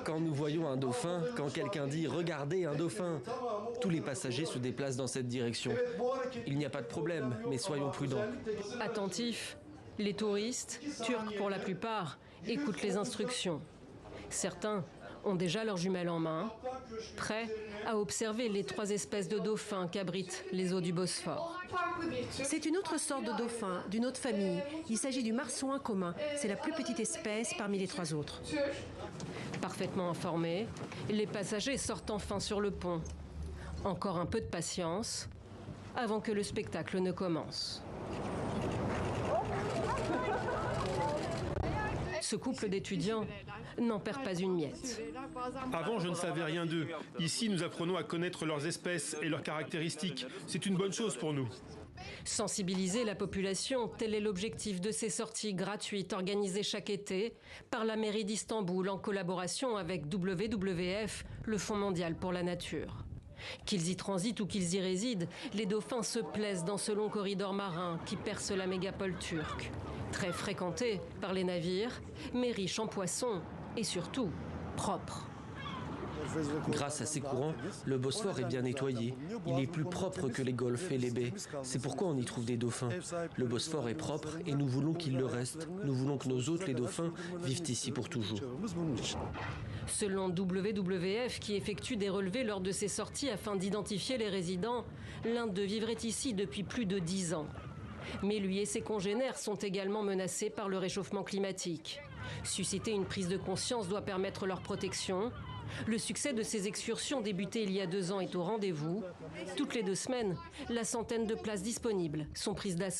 Quand nous voyons un dauphin, quand quelqu'un dit « Regardez un dauphin », tous les passagers se déplacent dans cette direction. Il n'y a pas de problème, mais soyons prudents. Attentifs, les touristes, turcs pour la plupart, écoutent les instructions. Certains ont déjà leurs jumelles en main, prêts à observer les 3 espèces de dauphins qu'abritent les eaux du Bosphore. C'est une autre sorte de dauphin, d'une autre famille. Il s'agit du marsouin commun. C'est la plus petite espèce parmi les 3 autres. Parfaitement informés, les passagers sortent enfin sur le pont. Encore un peu de patience avant que le spectacle ne commence. Ce couple d'étudiants n'en perd pas une miette. Avant, je ne savais rien d'eux. Ici, nous apprenons à connaître leurs espèces et leurs caractéristiques. C'est une bonne chose pour nous. Sensibiliser la population, tel est l'objectif de ces sorties gratuites organisées chaque été par la mairie d'Istanbul en collaboration avec WWF, le Fonds mondial pour la nature. Qu'ils y transitent ou qu'ils y résident, les dauphins se plaisent dans ce long corridor marin qui perce la mégapole turque. Très fréquenté par les navires, mais riche en poissons et surtout propre. Grâce à ces courants, le Bosphore est bien nettoyé. Il est plus propre que les golfes et les baies. C'est pourquoi on y trouve des dauphins. Le Bosphore est propre et nous voulons qu'il le reste. Nous voulons que nos hôtes, les dauphins, vivent ici pour toujours. Selon WWF, qui effectue des relevés lors de ses sorties afin d'identifier les résidents, l'Inde vivrait ici depuis plus de 10 ans. Mais lui et ses congénères sont également menacés par le réchauffement climatique. Susciter une prise de conscience doit permettre leur protection. Le succès de ces excursions débutées il y a 2 ans est au rendez-vous. Toutes les 2 semaines, la centaine de places disponibles sont prises d'assaut.